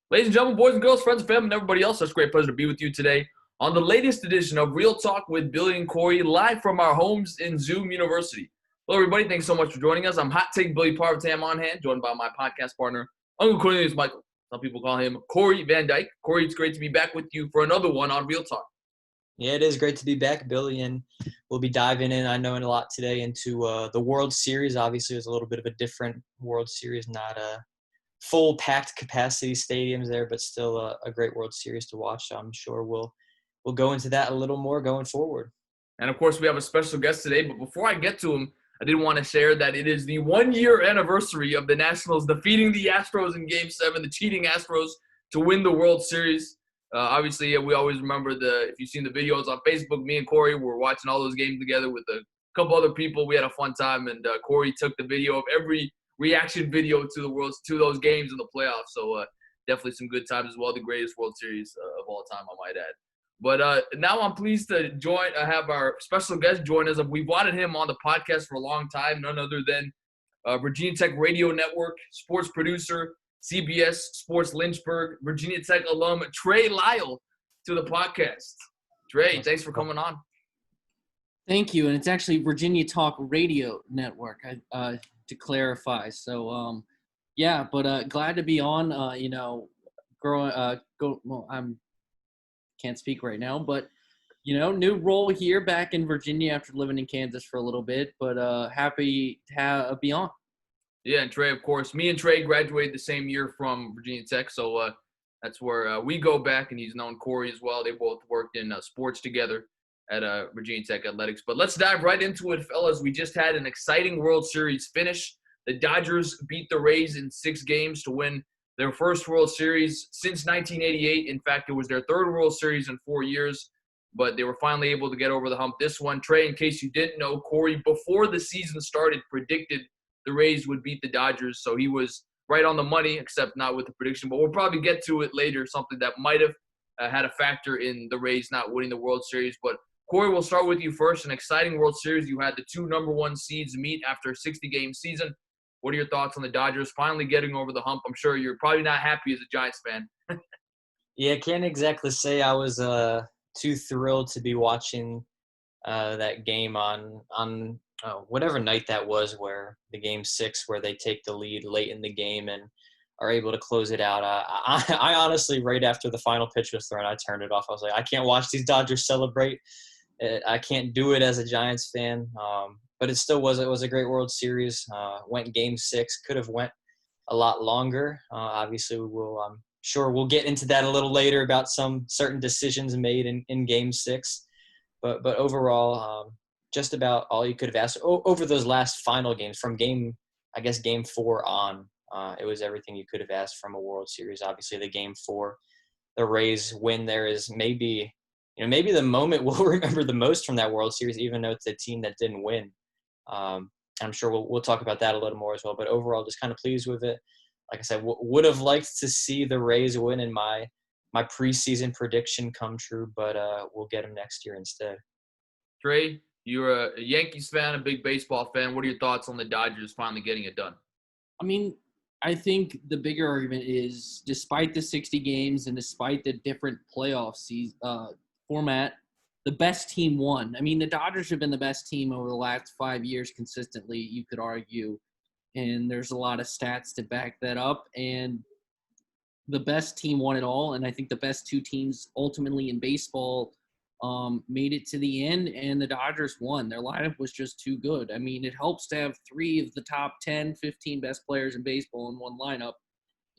Ladies and gentlemen, boys and girls, friends and family, and everybody else, it's a great pleasure to be with you today on the latest edition of Real Talk with Billy and Cory, live from our homes in Zoom University. Hello, everybody. Thanks so much for joining us. I'm Hot Take Billy Parvatam on hand, joined by my podcast partner, Uncle Cornelius Michael. Some people call him Cory Van Dyke. Cory, it's great to be back with you for another one on Real Talk. Yeah, it is great to be back, Billy, and we'll be diving in, I know, in a lot today into the World Series. Obviously, it was a little bit of a different World Series, not a full packed capacity stadiums there, but still a great World Series to watch. So I'm sure we'll go into that a little more going forward. And, of course, we have a special guest today. But before I get to him, I did want to share that it is the one-year anniversary of the Nationals defeating the Astros in Game 7, the cheating Astros, to win the World Series. Obviously, we always remember if you've seen the videos on Facebook, me and Cory were watching all those games together with a couple other people. We had a fun time, and Cory took the video of every reaction video to those games in the playoffs. So definitely some good times as well. The greatest World Series of all time, I might add. But now I'm pleased to have our special guest join us. We've wanted him on the podcast for a long time, none other than Virginia Tech Radio Network, sports producer, CBS Sports Lynchburg, Virginia Tech alum, Trey Lyle, to the podcast. Trey, thanks for coming on. Thank you. And it's actually Virginia Talk Radio Network, to clarify. So, glad to be on. I'm can't speak right now, but, new role here back in Virginia after living in Kansas for a little bit, but happy to be on. Yeah, and Trey, of course. Me and Trey graduated the same year from Virginia Tech, so that's where we go back, and he's known Cory as well. They both worked in sports together at Virginia Tech Athletics. But let's dive right into it, fellas. We just had an exciting World Series finish. The Dodgers beat the Rays in 6 games to win their first World Series since 1988. In fact, it was their third World Series in 4 years, but they were finally able to get over the hump this one. Trey, in case you didn't know, Cory, before the season started, predicted the Rays would beat the Dodgers, so he was right on the money, except not with the prediction. But we'll probably get to it later, something that might have had a factor in the Rays not winning the World Series. But, Cory, we'll start with you first. An exciting World Series. You had the 2 number 1 seeds meet after a 60-game season. What are your thoughts on the Dodgers finally getting over the hump? I'm sure you're probably not happy as a Giants fan. Yeah, I can't exactly say I was too thrilled to be watching that game on whatever night that was, where the Game 6 where they take the lead late in the game and are able to close it out. I honestly, right after the final pitch was thrown, I turned it off. I was like, I can't watch these Dodgers celebrate. I can't do it as a Giants fan. But it still was a great World Series. Went Game 6, could have went a lot longer. Obviously, I'm sure we'll get into that a little later about some certain decisions made in Game 6. But overall, just about all you could have asked over those last final games from Game 4 on. It was everything you could have asked from a World Series. Obviously, the Game 4, the Rays win there is maybe the moment we'll remember the most from that World Series, even though it's a team that didn't win. I'm sure we'll talk about that a little more as well. But overall, just kind of pleased with it. Like I said, would have liked to see the Rays win in my preseason prediction come true, but we'll get them next year instead. Trey, you're a Yankees fan, a big baseball fan. What are your thoughts on the Dodgers finally getting it done? I mean, I think the bigger argument is, despite the 60 games and despite the different playoff format, the best team won. I mean, the Dodgers have been the best team over the last 5 years consistently, you could argue. And there's a lot of stats to back that up. And the best team won it all. And I think the best 2 teams ultimately in baseball made it to the end, and the Dodgers won. Their lineup was just too good. I mean, it helps to have 3 of the top 10, 15 best players in baseball in one lineup.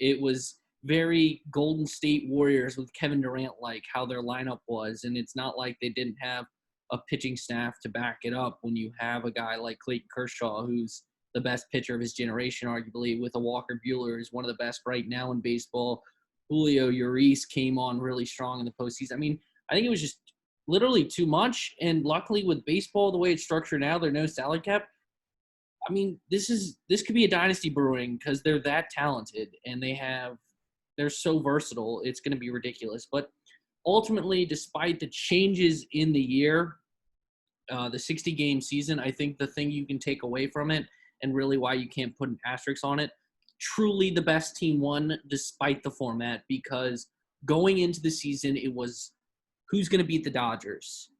It was very Golden State Warriors with Kevin Durant, like how their lineup was. And it's not like they didn't have a pitching staff to back it up when you have a guy like Clayton Kershaw, who's the best pitcher of his generation, arguably, with a Walker Buehler, who's one of the best right now in baseball. Julio Urias came on really strong in the postseason. I mean, I think it was just literally too much. And luckily with baseball, the way it's structured now, there's no salary cap. I mean, this could be a dynasty brewing because they're that talented and they're so versatile. It's going to be ridiculous. But ultimately, despite the changes in the year, the 60-game season, I think the thing you can take away from it, and really why you can't put an asterisk on it, truly the best team won despite the format, because going into the season, it was who's going to beat the Dodgers,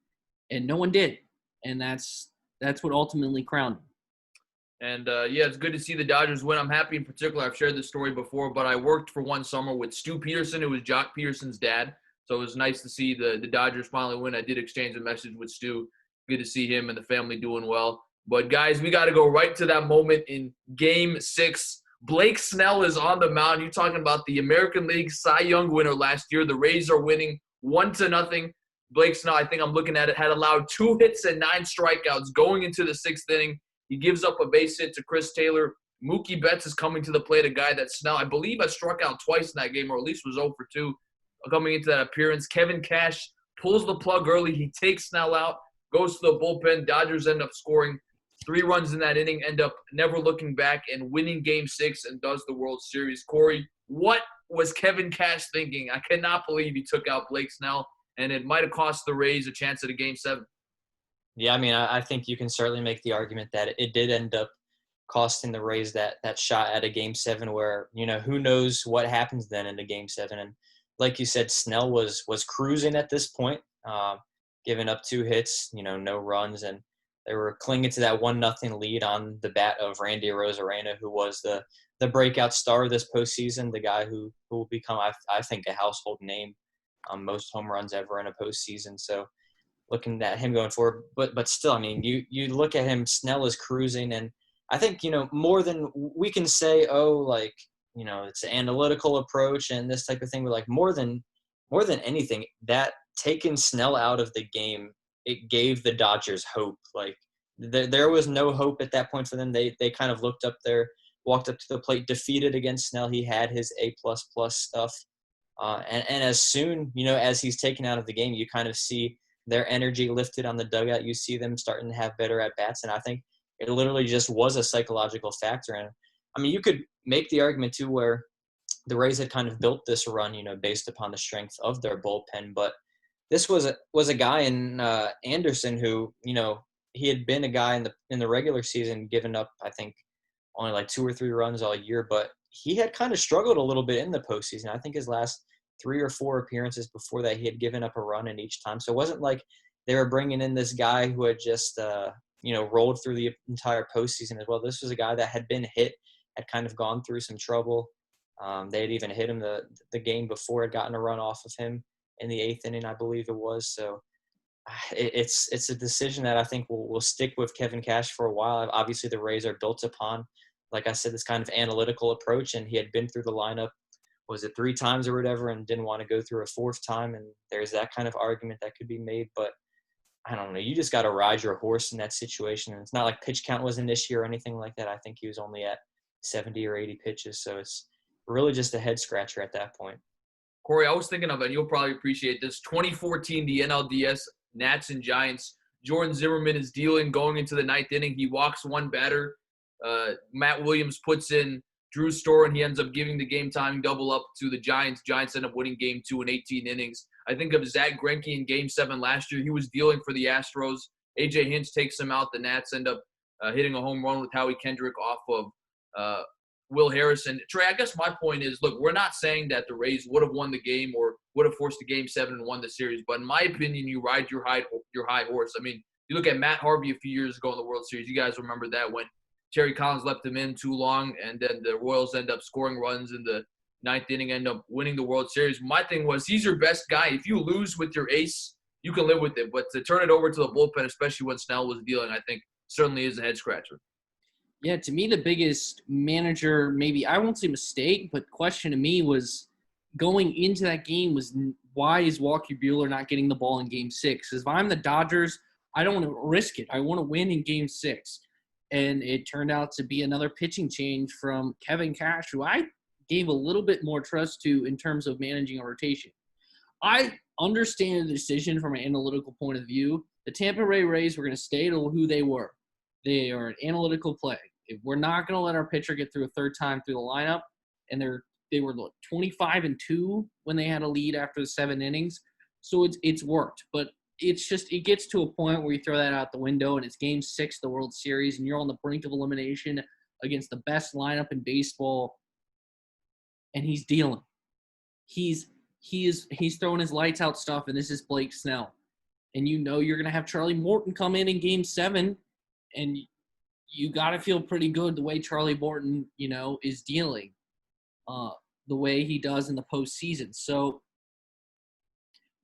and no one did, and that's what ultimately crowned them. And, it's good to see the Dodgers win. I'm happy in particular. I've shared this story before, but I worked for one summer with Stu Peterson, who was Jock Peterson's dad. So it was nice to see the Dodgers finally win. I did exchange a message with Stu. Good to see him and the family doing well. But, guys, we got to go right to that moment in Game 6. Blake Snell is on the mound. You're talking about the American League Cy Young winner last year. The Rays are winning 1-0. Blake Snell, I think I'm looking at it, had allowed 2 hits and 9 strikeouts going into the 6th inning. He gives up a base hit to Chris Taylor. Mookie Betts is coming to the plate, a guy that Snell, I believe, has struck out twice in that game, or at least was 0 for 2 coming into that appearance. Kevin Cash pulls the plug early. He takes Snell out, goes to the bullpen. Dodgers end up scoring 3 runs in that inning, end up never looking back and winning Game 6 and does the World Series. Corey, what was Kevin Cash thinking? I cannot believe he took out Blake Snell, and it might have cost the Rays a chance at a Game 7. Yeah, I mean, I think you can certainly make the argument that it did end up costing the Rays that shot at a Game 7 where, who knows what happens then in the Game 7. And like you said, Snell was cruising at this point, giving up 2 hits, no runs. And they were clinging to that 1-0 lead on the bat of Randy Arozarena, who was the breakout star this postseason, the guy who will become, I think, a household name, most home runs ever in a postseason. So, looking at him going forward, but still, I mean, you look at him, Snell is cruising, and I think, more than we can say, it's an analytical approach and this type of thing, but like more than anything, that taking Snell out of the game, it gave the Dodgers hope. Like there was no hope at that point for them. They kind of walked up to the plate, defeated against Snell. He had his A++ stuff, and as soon as he's taken out of the game, you kind of see their energy lifted on the dugout. You see them starting to have better at-bats, and I think it literally just was a psychological factor. And, I mean, you could make the argument, too, where the Rays had kind of built this run, based upon the strength of their bullpen. But this was a guy in Anderson who, he had been a guy in the regular season, giving up, I think, only like 2 or 3 runs all year. But he had kind of struggled a little bit in the postseason. I think his last 3 or 4 appearances before that, he had given up a run in each time. So it wasn't like they were bringing in this guy who had just, rolled through the entire postseason as well. This was a guy that had been hit, had kind of gone through some trouble. They had even hit him the game before, had gotten a run off of him in the 8th inning, I believe it was. So it's a decision that I think will stick with Kevin Cash for a while. Obviously, the Rays are built upon, like I said, this kind of analytical approach, and he had been through the lineup, was it 3 times or whatever, and didn't want to go through a 4th time. And there's that kind of argument that could be made. But I don't know. You just got to ride your horse in that situation. And it's not like pitch count was an issue or anything like that. I think he was only at 70 or 80 pitches. So it's really just a head scratcher at that point. Corey, I was thinking of it, and you'll probably appreciate this. 2014, the NLDS, Nats and Giants. Jordan Zimmerman is dealing going into the 9th inning. He walks 1 batter. Matt Williams puts in Drew Storen. He ends up giving the game-tying double up to the Giants. Giants end up winning Game 2 in 18 innings. I think of Zach Greinke in Game 7 last year. He was dealing for the Astros. A.J. Hinch takes him out. The Nats end up hitting a home run with Howie Kendrick off of Will Harrison. Trey, I guess my point is, look, we're not saying that the Rays would have won the game or would have forced a Game 7 and won the series. But in my opinion, you ride your high horse. I mean, you look at Matt Harvey a few years ago in the World Series. You guys remember that when Terry Collins left him in too long, and then the Royals end up scoring runs in the 9th inning, end up winning the World Series. My thing was, he's your best guy. If you lose with your ace, you can live with it. But to turn it over to the bullpen, especially when Snell was dealing, I think certainly is a head-scratcher. Yeah, to me, the biggest manager, maybe I won't say mistake, but question to me was going into that game was, why is Walker Buehler not getting the ball in Game 6? If I'm the Dodgers, I don't want to risk it. I want to win in Game 6. And it turned out to be another pitching change from Kevin Cash, who I gave a little bit more trust to in terms of managing a rotation. I understand the decision from an analytical point of view. The Tampa Bay Rays were going to stay to who they were. They are an analytical play. If we're not going to let our pitcher get through a 3rd time through the lineup, and they were 25-2 when they had a lead after the 7 innings, so it's worked. But it's just, it gets to a point where you throw that out the window, and it's Game 6 of the World Series, and you're on the brink of elimination against the best lineup in baseball. and he's dealing. He's throwing his lights out stuff, and this is Blake Snell. And you know you're going to have Charlie Morton come in Game 7, and you got to feel pretty good the way Charlie Morton, is dealing, the way he does in the postseason. So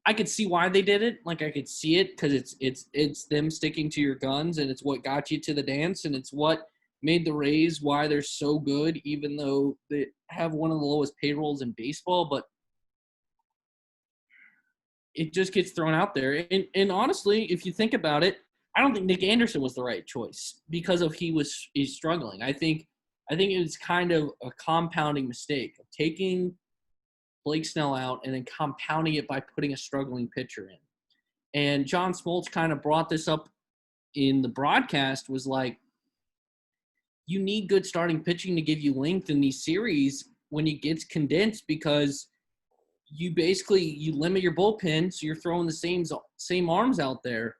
I could see why they did it. Like, I could see it because it's them sticking to your guns, and it's what got you to the dance, and it's what made the Rays why they're so good, even though they have one of the lowest payrolls in baseball. But it just gets thrown out there. And honestly, if you think about it, I don't think Nick Anderson was the right choice because of he's struggling. I think it was kind of a compounding mistake of taking Blake Snell out and then compounding it by putting a struggling pitcher in. And John Smoltz kind of brought this up in the broadcast, was like, you need good starting pitching to give you length in these series when it gets condensed, because you limit your bullpen, so you're throwing the same arms out there,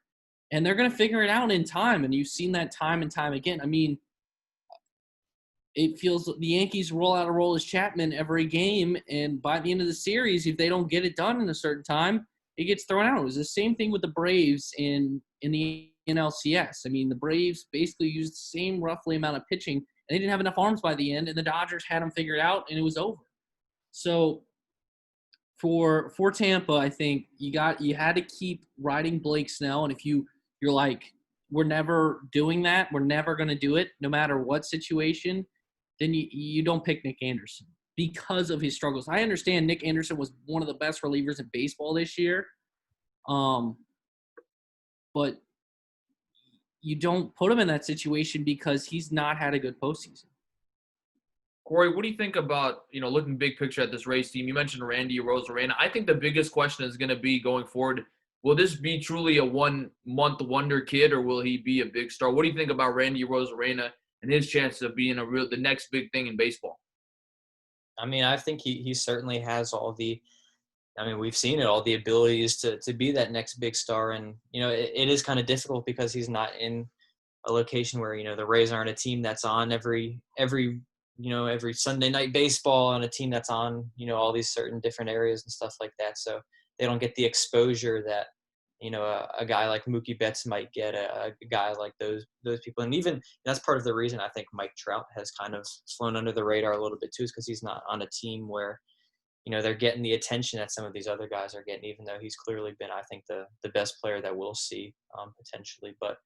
and they're going to figure it out in time. And you've seen that time and time again. I mean, it feels the Yankees roll out a Aroldis Chapman every game, and by the end of the series, if they don't get it done in a certain time, it gets thrown out. It was the same thing with the Braves in the NLCS. I mean, the Braves basically used the same roughly amount of pitching, and they didn't have enough arms by the end, and the Dodgers had them figured out, and it was over. So for Tampa, I think you had to keep riding Blake Snell, and if you're like, we're never doing that, we're never going to do it, no matter what situation, then you don't pick Nick Anderson because of his struggles. I understand Nick Anderson was one of the best relievers in baseball this year, but you don't put him in that situation because he's not had a good postseason. Cory, what do you think about, looking big picture at this Rays team? You mentioned Randy Arozarena. I think the biggest question is going to be going forward, will this be truly a one-month wonder kid, or will he be a big star? What do you think about Randy Arozarena and his chances of being the next big thing in baseball? I mean, I think he certainly has we've seen it, all the abilities to be that next big star. And, it is kind of difficult because he's not in a location where, the Rays aren't a team that's on every Sunday night baseball, on a team that's on, all these certain different areas and stuff like that. So they don't get the exposure that, a guy like Mookie Betts might get, a guy like those people. And even that's part of the reason I think Mike Trout has kind of flown under the radar a little bit too, is because he's not on a team where, they're getting the attention that some of these other guys are getting, even though he's clearly been, I think, the best player that we'll see potentially. But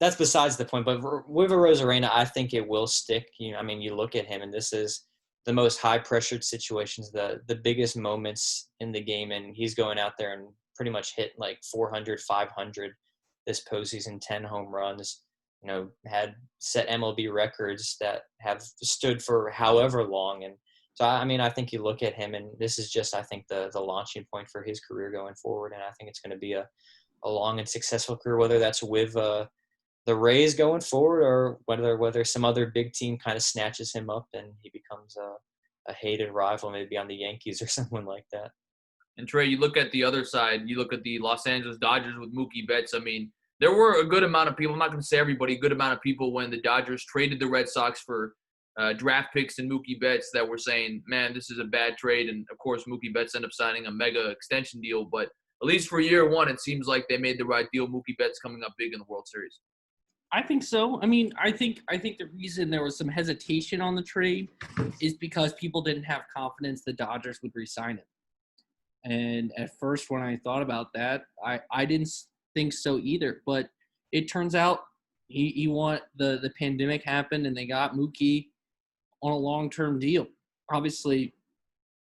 that's besides the point. But with Arozarena, I think it will stick. You look at him, and this is the most high-pressured situations, the biggest moments in the game, and he's going out there and pretty much hit like 400, 500 this postseason, 10 home runs, had set MLB records that have stood for however long. And so, I think you look at him, and this is just, I think, the launching point for his career going forward. And I think it's going to be a long and successful career, whether that's with the Rays going forward, or whether some other big team kind of snatches him up and he becomes a hated rival, maybe on the Yankees or someone like that. And Trey, you look at the other side, you look at the Los Angeles Dodgers with Mookie Betts. I mean, there were a good amount of people, I'm not going to say everybody, a good amount of people when the Dodgers traded the Red Sox for draft picks and Mookie Betts that were saying, man, this is a bad trade. And, of course, Mookie Betts ended up signing a mega extension deal. But at least for year one, it seems like they made the right deal. Mookie Betts coming up big in the World Series. I think so. I mean, I think the reason there was some hesitation on the trade is because people didn't have confidence the Dodgers would re-sign him. And at first, when I thought about that, I didn't think so either. But it turns out the pandemic happened, and they got Mookie on a long-term deal. Obviously,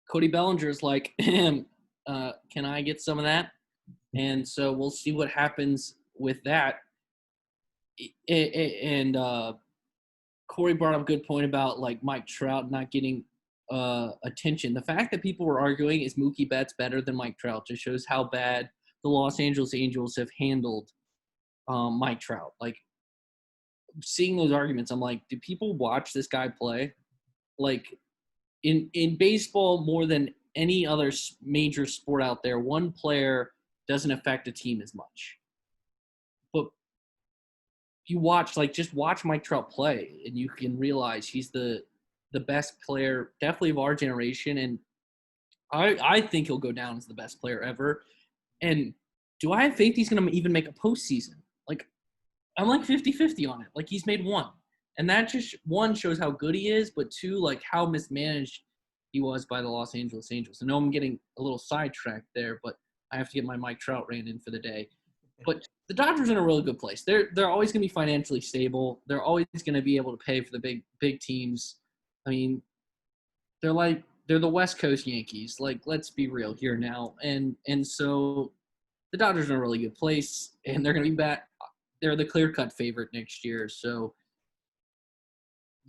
Cody Bellinger's like, can I get some of that? And so we'll see what happens with that. And Cory brought up a good point about like Mike Trout not getting attention. The fact that people were arguing is Mookie Betts better than Mike Trout just shows how bad the Los Angeles Angels have handled Mike Trout. Like, seeing those arguments, I'm like, do people watch this guy play? Like, in baseball, more than any other major sport out there, one player doesn't affect a team as much. But you watch, just watch Mike Trout play, and you can realize he's the the best player, definitely of our generation, and I think he'll go down as the best player ever. And do I have faith he's going to even make a postseason? Like, I'm like 50-50 on it. Like, he's made one. And that just, one, shows how good he is, but two, like, how mismanaged he was by the Los Angeles Angels. I know I'm getting a little sidetracked there, but I have to get my Mike Trout rant in for the day. But the Dodgers are in a really good place. They're always going to be financially stable. They're always going to be able to pay for the big teams. I mean, they're the West Coast Yankees. Like, let's be real here now. And so the Dodgers are in a really good place, and they're going to be back. They're the clear-cut favorite next year. So,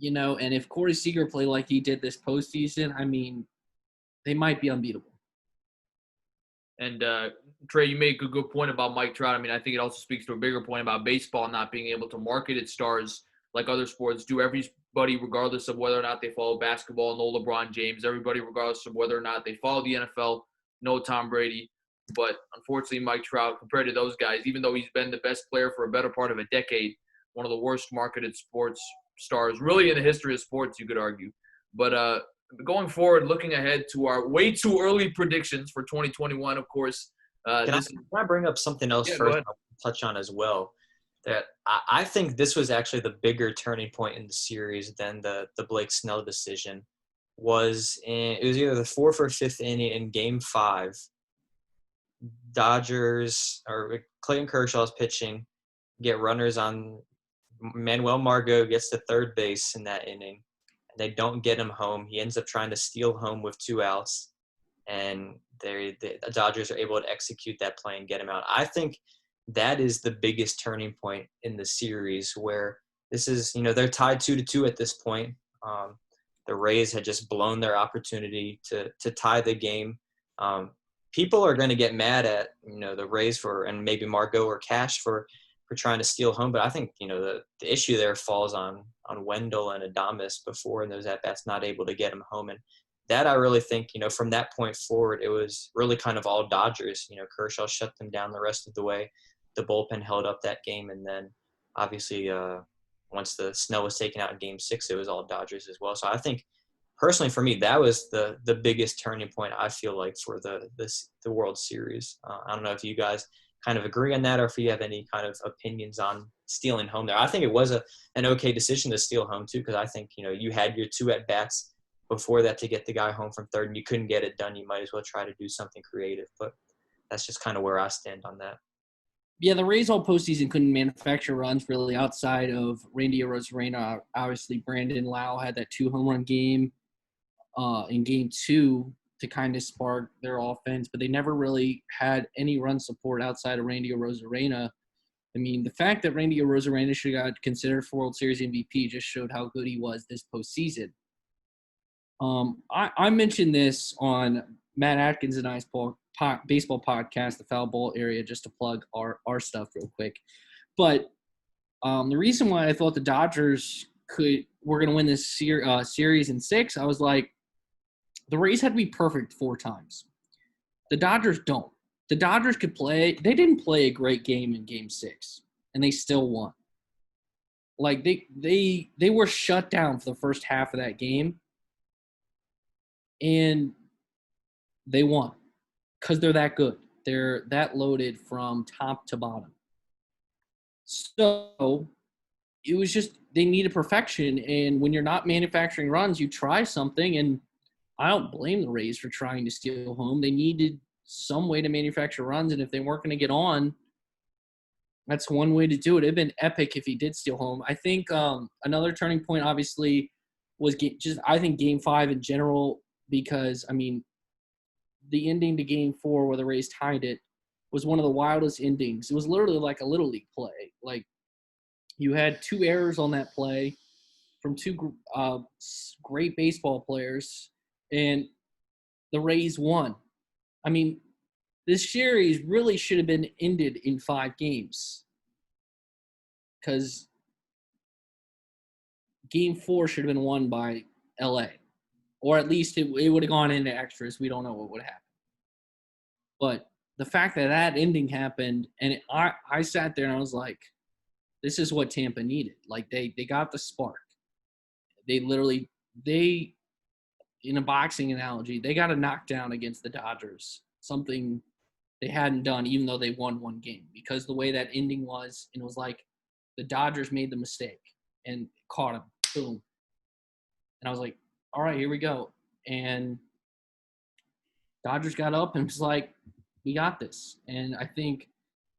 and if Corey Seager play like he did this postseason, I mean, they might be unbeatable. And Trey, you make a good point about Mike Trout. I mean, I think it also speaks to a bigger point about baseball not being able to market its stars like other sports do. Everybody, regardless of whether or not they follow basketball, no LeBron James. Everybody, regardless of whether or not they follow the NFL, no Tom Brady. But unfortunately, Mike Trout, compared to those guys, even though he's been the best player for a better part of a decade, one of the worst marketed sports stars, really in the history of sports, you could argue. But going forward, looking ahead to our way too early predictions for 2021, of course. Can I bring up something else first I'll touch on as well? That I think this was actually the bigger turning point in the series than the Blake Snell decision. It was either the fourth or fifth inning in Game 5. Dodgers or Clayton Kershaw's pitching, get runners on. Manuel Margot gets to third base in that inning. They don't get him home. He ends up trying to steal home with 2 outs, and the Dodgers are able to execute that play and get him out. I think that is the biggest turning point in the series, where this is, they're tied 2-2 at this point. The Rays had just blown their opportunity to tie the game. People are going to get mad at, the Rays and maybe Margot or Cash for trying to steal home. But I think, the issue there falls on Wendell and Adames before in those at-bats, not able to get him home. And that I really think, from that point forward, it was really kind of all Dodgers. Kershaw shut them down the rest of the way. The bullpen held up that game. And then obviously once the Snell was taken out in Game 6, it was all Dodgers as well. So I think personally for me, that was the biggest turning point, I feel like, for the World Series. I don't know if you guys kind of agree on that, or if you have any kind of opinions on stealing home there. I think it was an okay decision to steal home too, because I think, you had your 2 at-bats before that to get the guy home from third, and you couldn't get it done. You might as well try to do something creative. But that's just kind of where I stand on that. Yeah, the Rays all postseason couldn't manufacture runs really outside of Randy Arozarena. Obviously, Brandon Lau had that 2 home run game in Game 2 to kind of spark their offense, but they never really had any run support outside of Randy Arozarena. I mean, the fact that Randy Arozarena should have got considered for World Series MVP just showed how good he was this postseason. I mentioned this on Matt Atkins and I's baseball podcast, the Foul Ball Area, just to plug our stuff real quick. But the reason why I thought the Dodgers were going to win this series in 6, I was like, the Rays had to be perfect 4 times. The Dodgers don't. The Dodgers could play. They didn't play a great game in Game 6, and they still won. Like, they were shut down for the first half of that game, and they won because they're that good. They're that loaded from top to bottom. So it was just they needed perfection, and when you're not manufacturing runs, you try something, and I don't blame the Rays for trying to steal home. They needed some way to manufacture runs, and if they weren't going to get on, that's one way to do it. It would have been epic if he did steal home. I think another turning point, obviously, was I think Game 5 in general, because, I mean, the ending to Game 4 where the Rays tied it was one of the wildest endings. It was literally like a Little League play. Like, you had 2 errors on that play from 2 great baseball players, and the Rays won. I mean, this series really should have been ended in 5 games, because Game 4 should have been won by LA, or at least it would have gone into extras. We don't know what would happen. But the fact that ending happened, and I sat there and I was like, this is what Tampa needed. Like, they got the spark. They literally they, in a boxing analogy, they got a knockdown against the Dodgers, something they hadn't done even though they won one game, because the way that ending was, and it was like the Dodgers made the mistake and caught him. Boom. And I was like, all right, here we go. And Dodgers got up and was like, we got this. And I think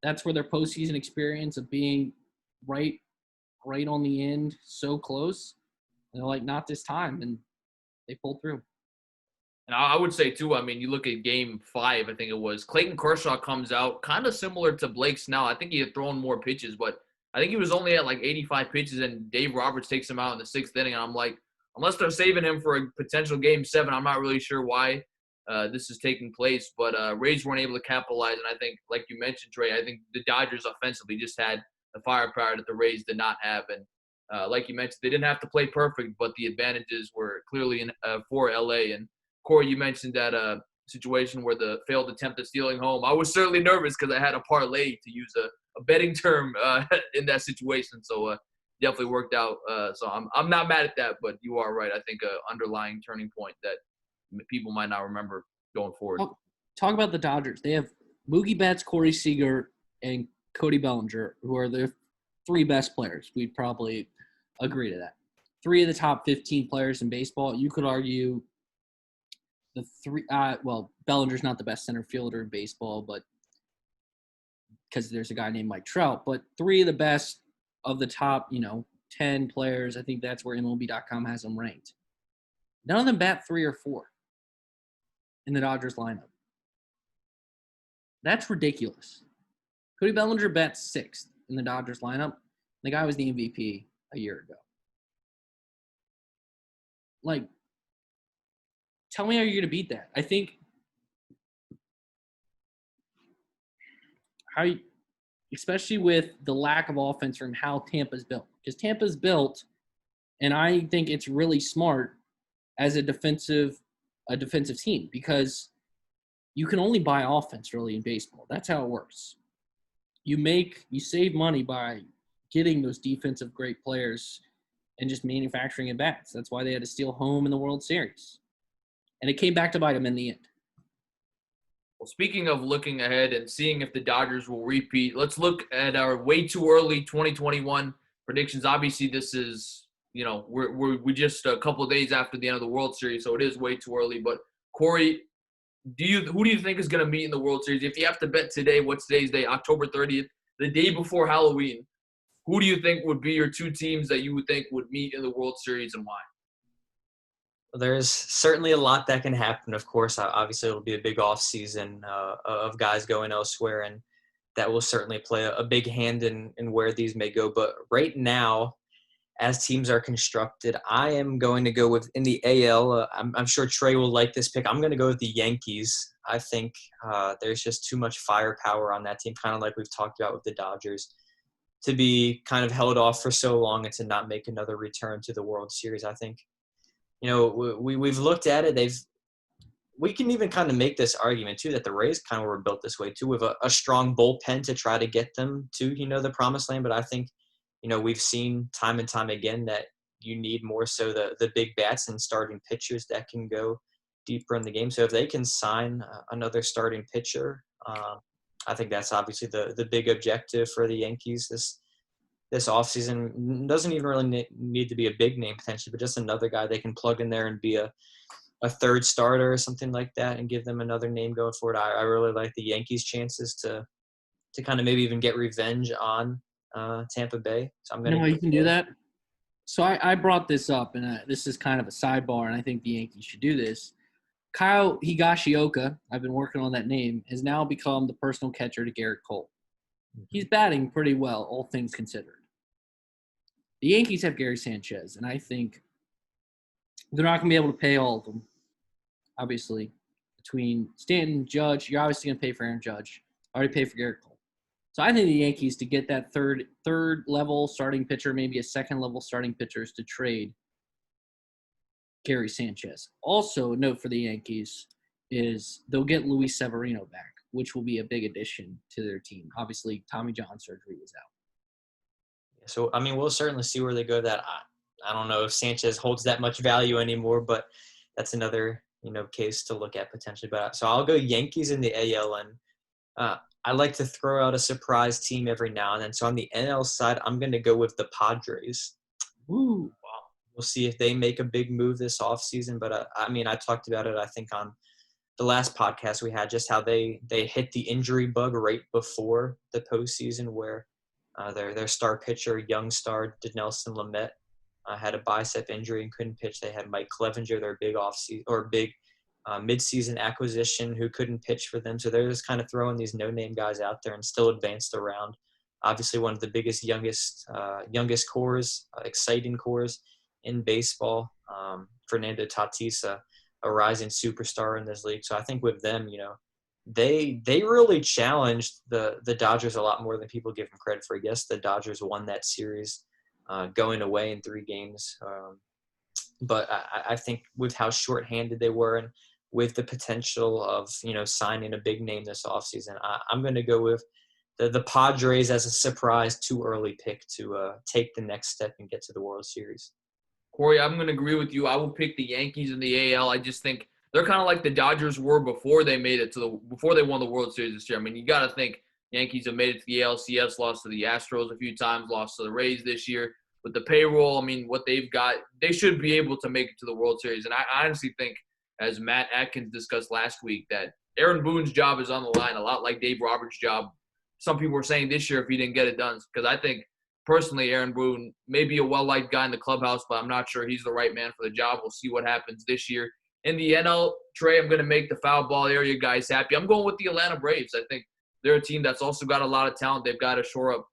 that's where their postseason experience of being right on the end, so close, and they're like, not this time. And they pulled through. And I would say, too, I mean, you look at Game 5, I think it was, Clayton Kershaw comes out kind of similar to Blake Snell. I think he had thrown more pitches, but I think he was only at like 85 pitches, and Dave Roberts takes him out in the 6th inning. And I'm like, unless they're saving him for a potential Game 7, I'm not really sure why this is taking place. But Rays weren't able to capitalize. And I think, like you mentioned, Trey, I think the Dodgers offensively just had the firepower that the Rays did not have. And like you mentioned, they didn't have to play perfect, but the advantages were clearly for LA. And Cory, you mentioned that situation where the failed attempt at stealing home. I was certainly nervous because I had a parlay, to use a betting term, in that situation. So definitely worked out. So I'm not mad at that, but you are right. I think an underlying turning point that people might not remember going forward. Talk about the Dodgers. They have Mookie Betts, Corey Seager, and Cody Bellinger, who are their 3 best players. We'd probably agree to that. 3 of the top 15 players in baseball. You could argue the 3 Bellinger's not the best center fielder in baseball, but because there's a guy named Mike Trout, but 3 of the best of the top, 10 players. I think that's where MLB.com has them ranked. None of them bat 3 or 4 in the Dodgers lineup. That's ridiculous. Cody Bellinger bats 6th in the Dodgers lineup. The guy was the MVP a year ago. Like, tell me how you're going to beat that. I think especially with the lack of offense from how Tampa's built. Because Tampa's built, and I think it's really smart as a defensive team, because you can only buy offense really in baseball. That's how it works. You save money by getting those defensive great players and just manufacturing at bats. That's why they had to steal home in the World Series. And it came back to bite them in the end. Well, speaking of looking ahead and seeing if the Dodgers will repeat, let's look at our way too early 2021 predictions. Obviously, this is, we're just a couple of days after the end of the World Series, so it is way too early. But Cory, who do you think is going to meet in the World Series? If you have to bet today, what's today's day? October 30th, the day before Halloween. Who do you think would be your 2 teams that you would think would meet in the World Series, and why? There's certainly a lot that can happen. Of course, obviously it'll be a big off season of guys going elsewhere, and that will certainly play a big hand in where these may go. But right now, as teams are constructed, I am going to go with, in the AL, I'm sure Trey will like this pick. I'm going to go with the Yankees. I think there's just too much firepower on that team, kind of like we've talked about with the Dodgers, to be kind of held off for so long and to not make another return to the World Series. I think, we've looked at it. We can even kind of make this argument too that the Rays kind of were built this way too, with a strong bullpen to try to get them to, the promised land. But I think, we've seen time and time again that you need more so the big bats and starting pitchers that can go deeper in the game. So if they can sign another starting pitcher, I think that's obviously the big objective for the Yankees this offseason. Doesn't even really need to be a big name potentially, but just another guy they can plug in there and be a 3rd starter or something like that and give them another name going forward. I really like the Yankees' chances to kind of maybe even get revenge on Tampa Bay. So I'm going to. You can do that. So I brought this up, and this is kind of a sidebar, and I think the Yankees should do this. Kyle Higashioka, I've been working on that name, has now become the personal catcher to Garrett Cole. He's batting pretty well, all things considered. The Yankees have Gary Sanchez, and I think they're not going to be able to pay all of them. Obviously, between Stanton, Judge, you're obviously going to pay for Aaron Judge. Already paid for Garrett Cole. So I think the Yankees, to get that third level starting pitcher, maybe a 2nd level starting pitchers, to trade Gary Sanchez. Also, a note for the Yankees is they'll get Luis Severino back, which will be a big addition to their team. Obviously, Tommy John surgery was out. So, we'll certainly see where they go. That I don't know if Sanchez holds that much value anymore, but that's another, case to look at potentially. But so I'll go Yankees in the AL, and I like to throw out a surprise team every now and then. So on the NL side, I'm going to go with the Padres. Ooh. We'll see if they make a big move this offseason. But, I talked about it, I think, on the last podcast we had, just how they hit the injury bug right before the postseason where their star pitcher, young star Dinelson Lamet, had a bicep injury and couldn't pitch. They had Mike Clevenger, their big midseason acquisition, who couldn't pitch for them. So they're just kind of throwing these no-name guys out there and still advanced around. Obviously, one of the biggest, youngest cores, exciting cores in baseball. Fernando Tatis, a rising superstar in this league. So I think with them, they really challenged the Dodgers a lot more than people give them credit for. Yes, the Dodgers won that series, going away in 3 games. But I think with how shorthanded they were and with the potential of, signing a big name this offseason, I'm going to go with the Padres as a surprise, too early pick to take the next step and get to the World Series. Corey, I'm going to agree with you. I will pick the Yankees in the AL. I just think they're kind of like the Dodgers were before they made it before they won the World Series this year. I mean, you got to think Yankees have made it to the ALCS, lost to the Astros a few times, lost to the Rays this year. With the payroll, I mean, what they've got, they should be able to make it to the World Series. And I honestly think, as Matt Atkins discussed last week, that Aaron Boone's job is on the line, a lot like Dave Roberts' job. Some people were saying this year if he didn't get it done, because I think personally Aaron Boone may be a well-liked guy in the clubhouse, but I'm not sure he's the right man for the job. We'll see what happens this year. In the NL, Trey, I'm going to make the foul ball area guys happy. I'm going with the Atlanta Braves. I think they're a team that's also got a lot of talent. They've got to shore up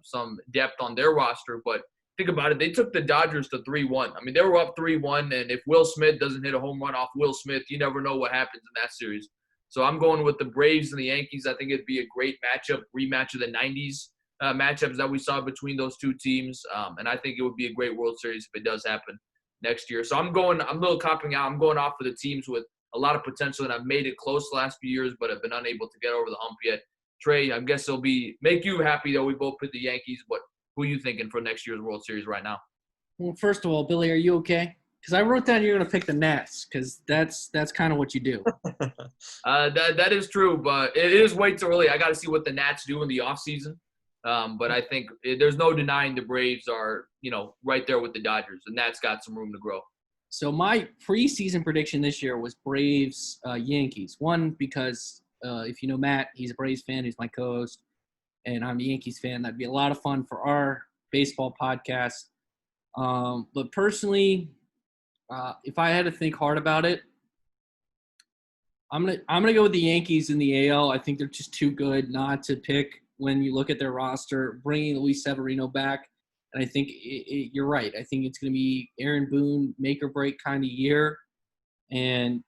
some depth on their roster, but think about it. They took the Dodgers to 3-1. I mean, they were up 3-1, and if Will Smith doesn't hit a home run off Will Smith, you never know what happens in that series. So I'm going with the Braves and the Yankees. I think it'd be a great rematch of the 90s matchups that we saw between those two teams. And I think it would be a great World Series if it does happen next year. So I'm a little copping out. I'm going off for the teams with a lot of potential and have made it close the last few years, but have been unable to get over the hump yet. Trey, I guess it'll make you happy that we both picked the Yankees, but who are you thinking for next year's World Series right now? Well, first of all, Billy, are you okay? Because I wrote down you're going to pick the Nats, because that's kind of what you do. That is true, but it is way too early. I got to see what the Nats do in the offseason. But I think there's no denying the Braves are, right there with the Dodgers. The Nats got some room to grow. So my preseason prediction this year was Braves, Yankees. One, because if you know Matt, he's a Braves fan. He's my co-host. And I'm a Yankees fan. That'd be a lot of fun for our baseball podcast. But personally, if I had to think hard about it, I'm gonna go with the Yankees in the AL. I think they're just too good not to pick when you look at their roster. Bringing Luis Severino back, and I think you're right. I think it's gonna be Aaron Boone make or break kind of year. And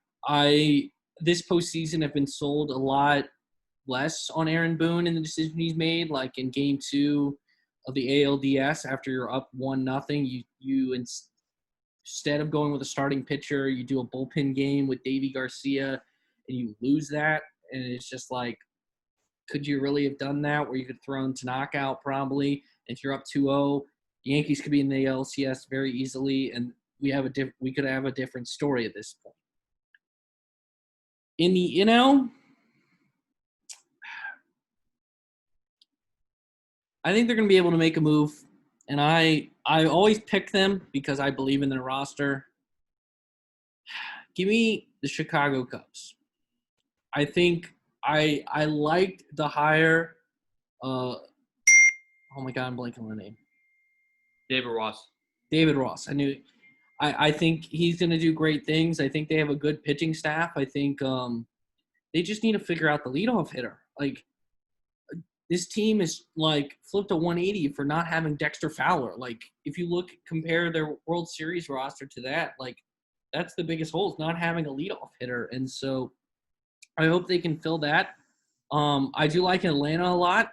this postseason have been sold a lot less on Aaron Boone and the decision he's made. Like in Game 2 of the ALDS, after you're up 1-0, you instead of going with a starting pitcher, you do a bullpen game with Davy Garcia, and you lose that. And it's just like, could you really have done that? Where you could throw in Tanaka out probably. If you're up 2-0, the Yankees could be in the LCS very easily, and we could have a different story at this point. In the NL, I think they're going to be able to make a move, and I always pick them because I believe in their roster. Give me the Chicago Cubs. I think I liked the hire. Oh my God, I'm blanking on the name. David Ross. I think he's going to do great things. I think they have a good pitching staff. I think they just need to figure out the leadoff hitter. Like, this team is like flipped a 180 for not having Dexter Fowler. Like, if you compare their World Series roster to that, like, that's the biggest hole is not having a leadoff hitter. And so I hope they can fill that. I do like Atlanta a lot.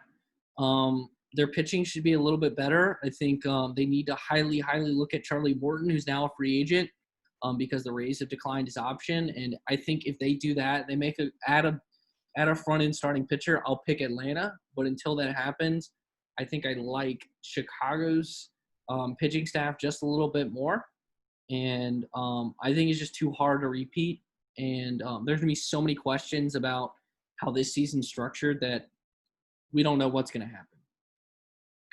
Their pitching should be a little bit better. I think they need to highly, highly look at Charlie Morton, who's now a free agent, because the Rays have declined his option. And I think if they do that, they add a front-end starting pitcher, I'll pick Atlanta. But until that happens, I think I like Chicago's pitching staff just a little bit more. And I think it's just too hard to repeat. And there's going to be so many questions about how this season's structured that we don't know what's going to happen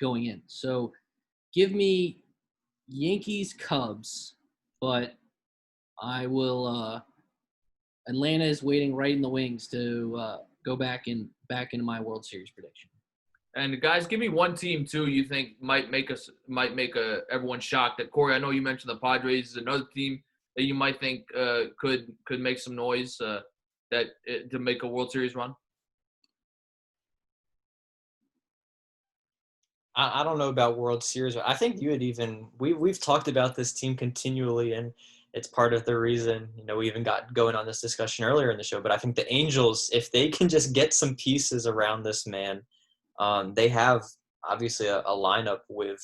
going in. So give me Yankees, Cubs, but I will Atlanta is waiting right in the wings to go back into my World Series prediction. And guys, give me one team too you think might make everyone shocked. That Corey, I know you mentioned the Padres is another team that you might think could make some noise to make a World Series run. I don't know about World Series. I think you had we've talked about this team continually, and it's part of the reason, we even got going on this discussion earlier in the show. But I think the Angels, if they can just get some pieces around this man, they have obviously a lineup with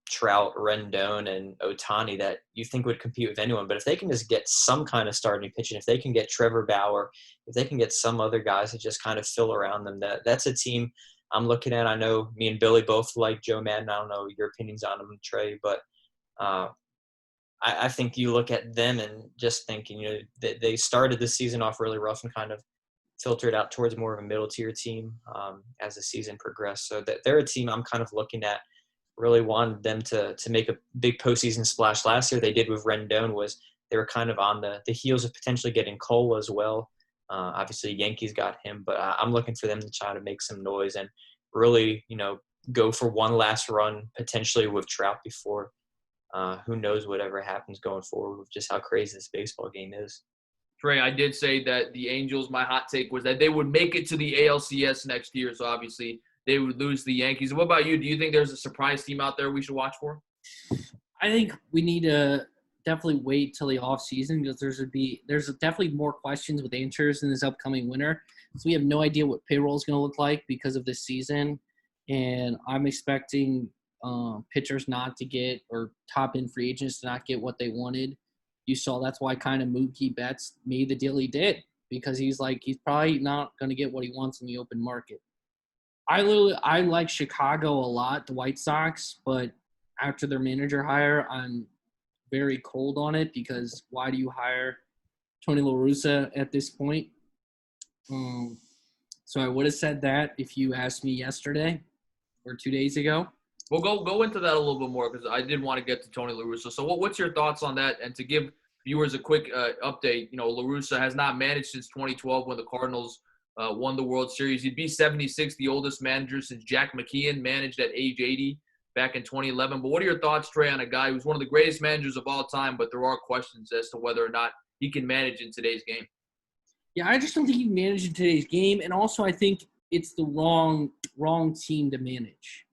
Trout, Rendon, and Ohtani that you think would compete with anyone. But if they can just get some kind of starting pitching, if they can get Trevor Bauer, if they can get some other guys to just kind of fill around them, that's a team I'm looking at. I know me and Billy both like Joe Madden. I don't know your opinions on him, Trey, but I think you look at them and just thinking, they started the season off really rough and kind of filtered out towards more of a middle tier team as the season progressed. So that they're a team I'm kind of looking at. Really wanted them to make a big postseason splash last year. They did with Rendon. Was they were kind of on the heels of potentially getting Cole as well. Obviously, Yankees got him, but I'm looking for them to try to make some noise and really, go for one last run potentially with Trout before who knows whatever happens going forward with just how crazy this baseball game is. Trey, I did say that the Angels, my hot take was that they would make it to the ALCS next year. So obviously they would lose the Yankees. What about you? Do you think there's a surprise team out there we should watch for? I think we need to definitely wait till the offseason because there's definitely more questions with answers in this upcoming winter. So we have no idea what payroll is going to look like because of this season. And I'm expecting pitchers not to get, or top end free agents to not get what they wanted. You saw that's why kind of Mookie Betts made the deal he did, because he's probably not going to get what he wants in the open market. I like Chicago a lot, the White Sox, but after their manager hire, I'm very cold on it because why do you hire Tony La Russa at this point? So I would have said that if you asked me yesterday or 2 days ago. We'll go into that a little bit more because I did want to get to Tony La Russa. So what's your thoughts on that? And to give viewers a quick update, La Russa has not managed since 2012 when the Cardinals won the World Series. He'd be 76, the oldest manager since Jack McKeon managed at age 80 back in 2011. But what are your thoughts, Trey, on a guy who's one of the greatest managers of all time, but there are questions as to whether or not he can manage in today's game? Yeah, I just don't think he can manage in today's game. And also I think it's the wrong team to manage.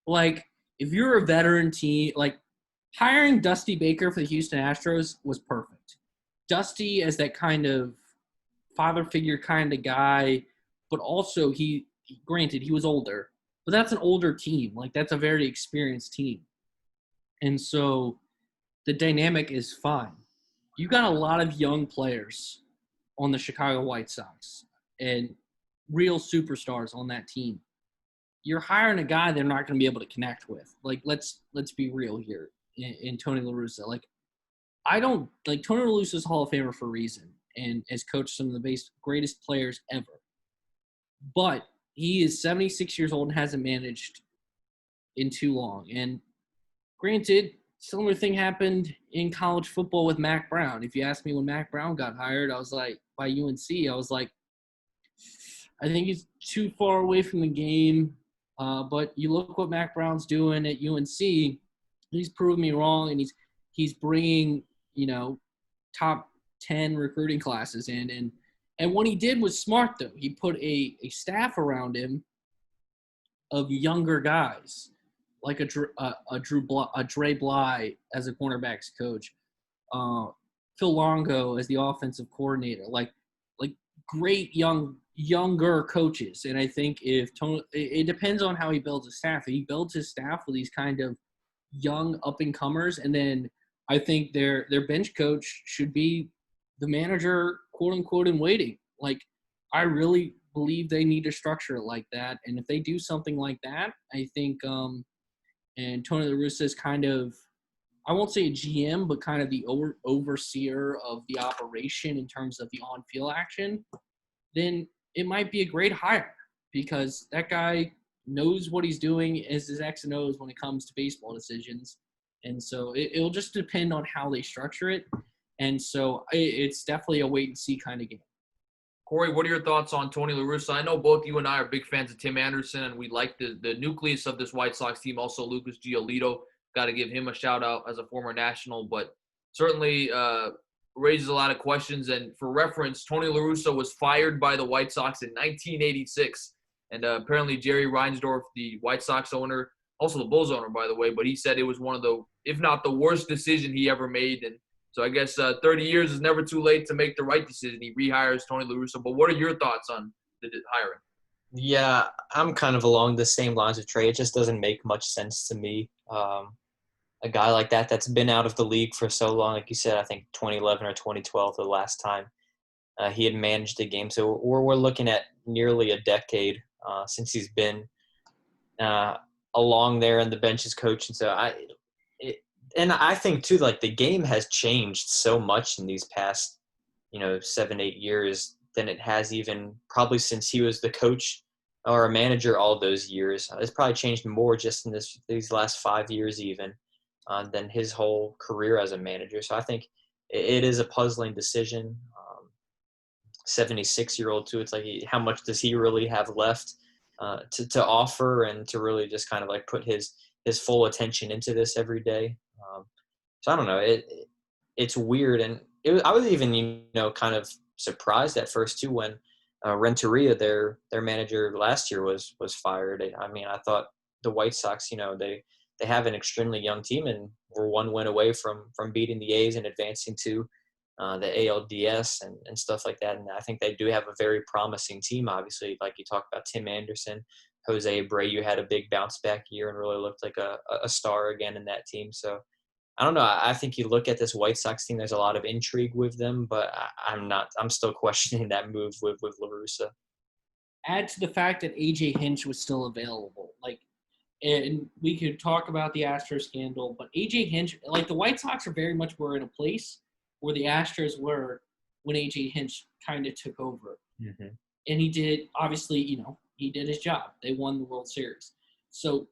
Like, if you're a veteran team, like hiring Dusty Baker for the Houston Astros was perfect. Dusty as that kind of father figure kind of guy, but also granted, he was older, but that's an older team. Like, that's a very experienced team. And so the dynamic is fine. You got a lot of young players on the Chicago White Sox and real superstars on that team. You're hiring a guy they're not going to be able to connect with. Like, let's be real here in Tony La Russa. Like, Tony La Russa's Hall of Famer for a reason and has coached some of the greatest players ever. But he is 76 years old and hasn't managed in too long. And granted, similar thing happened in college football with Mac Brown. If you ask me when Mac Brown got hired, I was like, by UNC, I was like, I think he's too far away from the game. But you look what Mac Brown's doing at UNC. He's proved me wrong, and he's bringing top 10 recruiting classes in. And what he did was smart though. He put a staff around him of younger guys, like a Dre Bly as a cornerbacks coach, Phil Longo as the offensive coordinator, like great younger coaches. And I think it depends on how he builds his staff. He builds his staff with these kind of young up-and-comers, and then I think their bench coach should be the manager, quote-unquote, in waiting. Like, I really believe they need to structure it like that, and if they do something like that, I think And Tony La Russa is kind of, I won't say a GM, but kind of the overseer of the operation in terms of the on-field action, then it might be a great hire because that guy knows what he's doing as his X and O's when it comes to baseball decisions. And so it'll just depend on how they structure it. And so it's definitely a wait-and-see kind of game. Cory, what are your thoughts on Tony La Russa? I know both you and I are big fans of Tim Anderson, and we like the nucleus of this White Sox team. Also, Lucas Giolito, got to give him a shout-out as a former National, but certainly raises a lot of questions. And for reference, Tony La Russa was fired by the White Sox in 1986. And apparently Jerry Reinsdorf, the White Sox owner, also the Bulls owner, by the way, but he said it was one of the, if not the worst decision he ever made. And so I guess 30 years is never too late to make the right decision. He rehires Tony La Russa. But what are your thoughts on the hiring? Yeah, I'm kind of along the same lines of Trey. It just doesn't make much sense to me. A guy like that's been out of the league for so long, like you said, I think 2011 or 2012 the last time he had managed a game. So we're looking at nearly a decade since he's been along there in the benches coaching. So I think too, like the game has changed so much in these past, 7-8 years than it has even probably since he was the coach or a manager all those years. It's probably changed more just in these last 5 years even than his whole career as a manager. So I think it is a puzzling decision. 76-year-old too. It's like, how much does he really have left to offer and to really just kind of like put his full attention into this every day. So I don't know. It's weird, and I was even kind of surprised at first too when Renteria, their manager last year, was fired. I mean, I thought the White Sox, they have an extremely young team and were one win away from beating the A's and advancing to the ALDS and stuff like that. And I think they do have a very promising team. Obviously, like you talked about, Tim Anderson, Jose Abreu had a big bounce back year and really looked like a star again in that team. So I don't know. I think you look at this White Sox team, there's a lot of intrigue with them, but I'm still questioning that move with La Russa. Add to the fact that AJ Hinch was still available. And we could talk about the Astros scandal, but AJ Hinch, the White Sox are very much were in a place where the Astros were when AJ Hinch kind of took over. Mm-hmm. And he did, obviously, he did his job. They won the World Series. So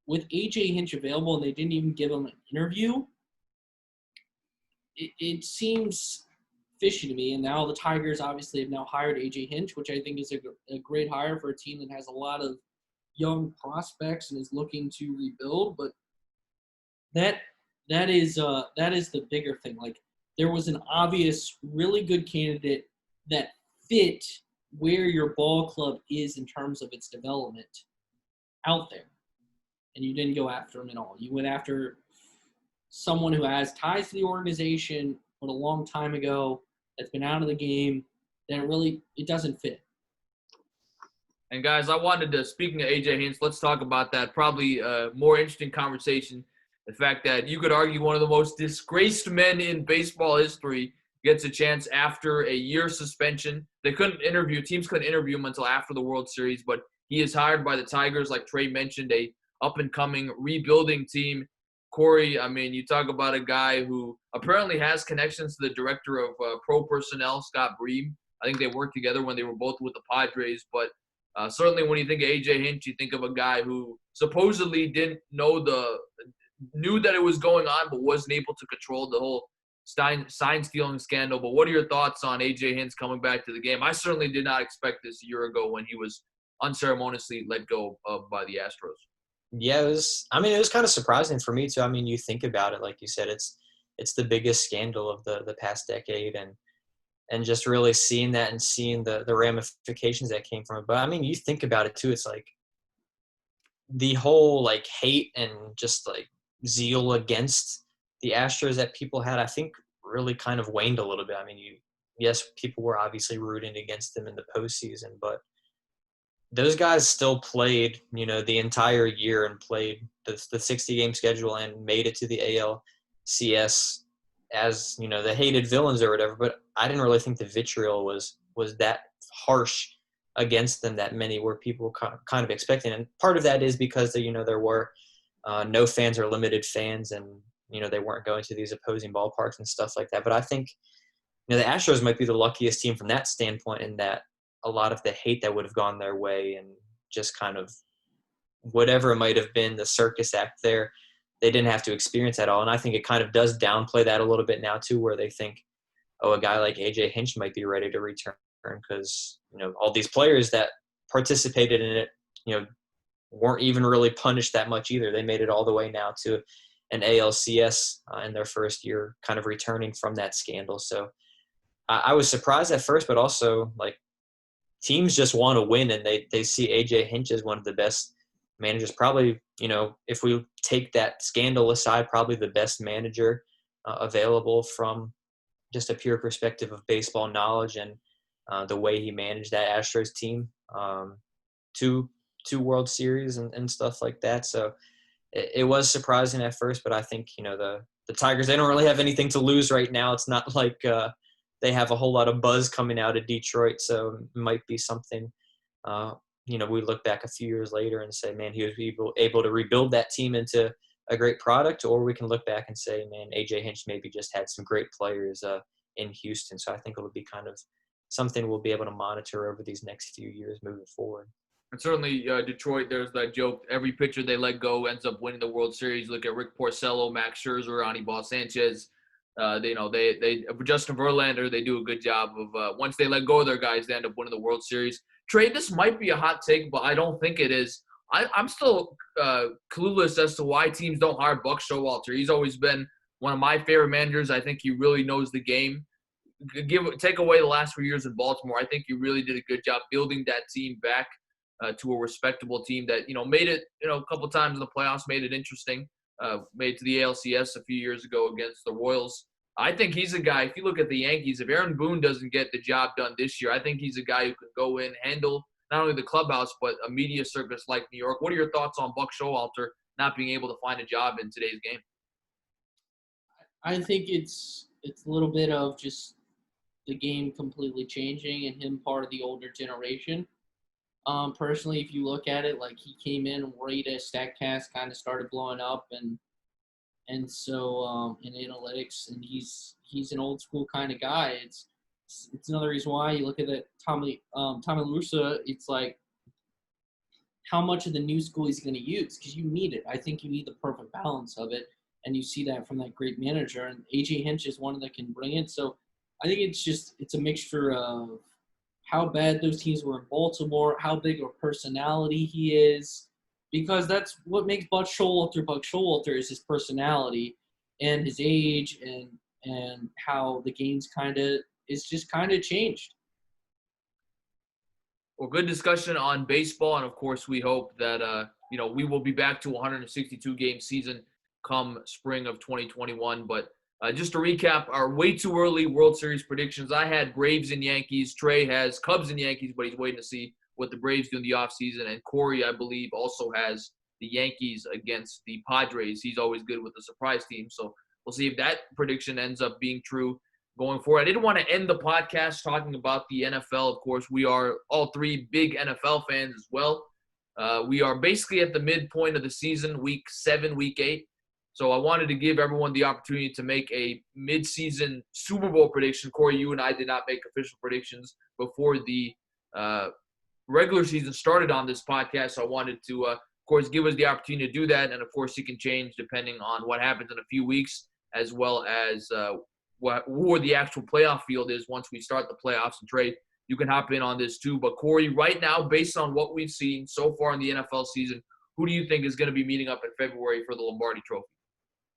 with AJ Hinch available and they didn't even give him an interview, it seems fishy to me. And now the Tigers obviously have now hired AJ Hinch, which I think is a great hire for a team that has a lot of young prospects and is looking to rebuild. But that is the bigger thing. There was an obvious, really good candidate that fit where your ball club is in terms of its development out there. And you didn't go after him at all. You went after someone who has ties to the organization but a long time ago that's been out of the game, that it doesn't fit. And guys, I wanted to, speaking of AJ Hinch, let's talk about that. Probably a more interesting conversation. The fact that you could argue one of the most disgraced men in baseball history gets a chance after a year suspension. Teams couldn't interview him until after the World Series, but he is hired by the Tigers, like Trey mentioned, a up-and-coming rebuilding team. Cory, I mean, you talk about a guy who apparently has connections to the director of pro personnel, Scott Bream. I think they worked together when they were both with the Padres, but certainly when you think of AJ Hinch, you think of a guy who supposedly knew that it was going on, but wasn't able to control the whole sign stealing scandal. But what are your thoughts on AJ Hinch coming back to the game? I certainly did not expect this a year ago when he was unceremoniously let go of by the Astros. Yeah, it was kind of surprising for me too. I mean, you think about it, like you said, it's the biggest scandal of the past decade, and just really seeing that and seeing the ramifications that came from it. But I mean, you think about it too, it's like the whole hate and just zeal against the Astros that people had, I think really kind of waned a little bit. I mean, yes, people were obviously rooting against them in the postseason, but those guys still played, the entire year and played the 60-game schedule and made it to the ALCS as, the hated villains or whatever. But I didn't really think the vitriol was that harsh against them that many were people kind of expecting. And part of that is because, there were no fans or limited fans, and they weren't going to these opposing ballparks and stuff like that. But I think the Astros might be the luckiest team from that standpoint, in that a lot of the hate that would have gone their way and just kind of whatever it might have been, the circus act there, they didn't have to experience at all. And I think it kind of does downplay that a little bit now too, where they think, oh, a guy like AJ Hinch might be ready to return, because all these players that participated in it, weren't even really punished that much either. They made it all the way now to an ALCS in their first year, kind of returning from that scandal. So I was surprised at first, but also like teams just want to win, and they see AJ Hinch as one of the best managers. Probably, if we take that scandal aside, probably the best manager available from just a pure perspective of baseball knowledge and the way he managed that Astros team to World Series and stuff like that. So it was surprising at first, but I think, the Tigers, they don't really have anything to lose right now. It's not like they have a whole lot of buzz coming out of Detroit. So it might be something, we look back a few years later and say, man, he was able to rebuild that team into a great product, or we can look back and say, man, AJ Hinch maybe just had some great players in Houston. So I think it would be kind of something we'll be able to monitor over these next few years moving forward. And certainly Detroit, there's that joke, every pitcher they let go ends up winning the World Series. Look at Rick Porcello, Max Scherzer, Anibal Sanchez. They Justin Verlander, they do a good job of once they let go of their guys, they end up winning the World Series. Trey, this might be a hot take, but I don't think it is. I'm still clueless as to why teams don't hire Buck Showalter. He's always been one of my favorite managers. I think he really knows the game. Take away the last 3 years in Baltimore, I think he really did a good job building that team back to a respectable team that made it a couple times in the playoffs, made it interesting. Made it to the ALCS a few years ago against the Royals. I think he's a guy, if you look at the Yankees, if Aaron Boone doesn't get the job done this year, I think he's a guy who can go in, handle not only the clubhouse, but a media circus like New York. What are your thoughts on Buck Showalter not being able to find a job in today's game? I think it's a little bit of just the game completely changing and him part of the older generation. Personally, if you look at it, like he came in right as StatCast kind of started blowing up, and so in analytics, and he's an old school kind of guy. It's another reason why you look at that Tommy Russa. It's like how much of the new school he's going to use, because you need it. I think you need the perfect balance of it, and you see that from that great manager. And AJ Hinch is one that can bring it. So I think it's a mixture of how bad those teams were in Baltimore, how big of a personality he is, because that's what makes Buck Showalter Buck Showalter is his personality and his age and how the game's kind of changed. Well, good discussion on baseball, and of course we hope that we will be back to 162 game season come spring of 2021. But just to recap our way too early World Series predictions, I had Braves and Yankees. Trey has Cubs and Yankees, but he's waiting to see what the Braves do in the offseason. And Cory, I believe, also has the Yankees against the Padres. He's always good with the surprise team. So we'll see if that prediction ends up being true going forward. I didn't want to end the podcast talking about the NFL. Of course, we are all three big NFL fans as well. We are basically at the midpoint of the season, week 7, week 8. So I wanted to give everyone the opportunity to make a midseason Super Bowl prediction. Cory, you and I did not make official predictions before the regular season started on this podcast. So I wanted to, of course, give us the opportunity to do that. And, of course, it can change depending on what happens in a few weeks, as well as who the actual playoff field is once we start the playoffs. And, Trey, you can hop in on this too. But, Cory, right now, based on what we've seen so far in the NFL season, who do you think is going to be meeting up in February for the Lombardi Trophy?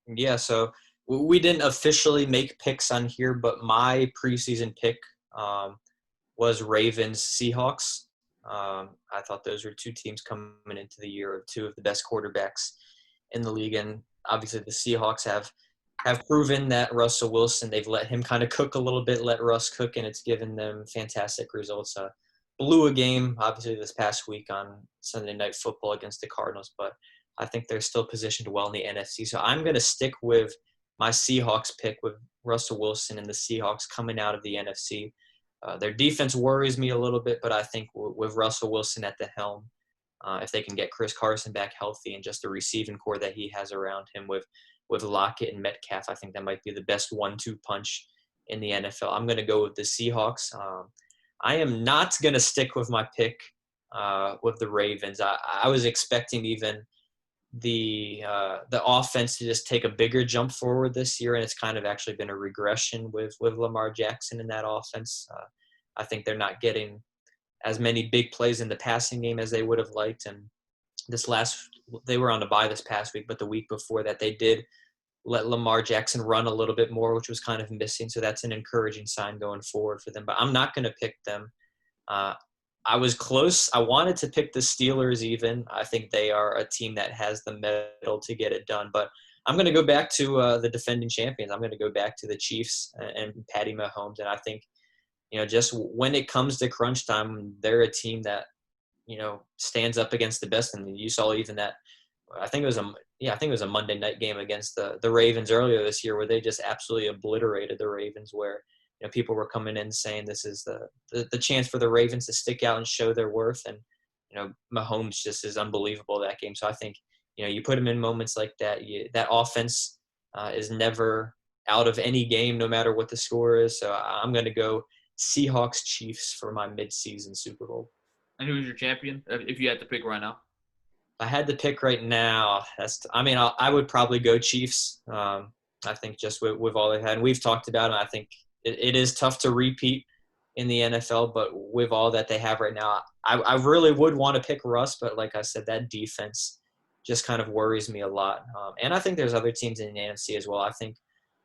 Yeah, so we didn't officially make picks on here, but my preseason pick was Ravens-Seahawks. I thought those were two teams coming into the year of two of the best quarterbacks in the league. And obviously the Seahawks have proven that Russell Wilson, they've let him kind of cook a little bit, let Russ cook, and it's given them fantastic results. Blew a game, obviously, this past week on Sunday Night Football against the Cardinals, but I think they're still positioned well in the NFC. So I'm going to stick with my Seahawks pick with Russell Wilson and the Seahawks coming out of the NFC. Their defense worries me a little bit, but I think with Russell Wilson at the helm, if they can get Chris Carson back healthy and just the receiving core that he has around him with Lockett and Metcalf, I think that might be the best 1-2 punch in the NFL. I'm going to go with the Seahawks. I am not going to stick with my pick with the Ravens. I was expecting even the offense to just take a bigger jump forward this year, and it's kind of actually been a regression with Lamar Jackson in that offense. I think they're not getting as many big plays in the passing game as they would have liked. And they were on a bye this past week, but the week before that they did let Lamar Jackson run a little bit more, which was kind of missing. So that's an encouraging sign going forward for them. But I'm not going to pick them. I was close. I wanted to pick the Steelers even. I think they are a team that has the mettle to get it done. But I'm going to go back to the defending champions. I'm going to go back to the Chiefs and Patty Mahomes. And I think, just when it comes to crunch time, they're a team that, stands up against the best. And you saw even that, I think it was a Monday night game against the Ravens earlier this year where they just absolutely obliterated the Ravens, where people were coming in saying this is the chance for the Ravens to stick out and show their worth. And Mahomes just is unbelievable that game. So I think you put him in moments like that. That offense is never out of any game, no matter what the score is. So I'm going to go Seahawks Chiefs for my midseason Super Bowl. And who's your champion if you had to pick right now? If I had to pick right now, I would probably go Chiefs. I think just with all they've had, and we've talked about it, I think it is tough to repeat in the NFL, but with all that they have right now, I really would want to pick Russ, but like I said, that defense just kind of worries me a lot. And I think there's other teams in the NFC as well. I think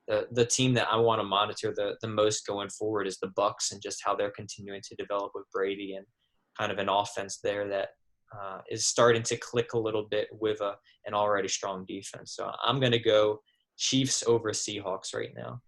the team that I want to monitor the most going forward is the Bucs, and just how they're continuing to develop with Brady and kind of an offense there that is starting to click a little bit with an already strong defense. So I'm going to go Chiefs over Seahawks right now.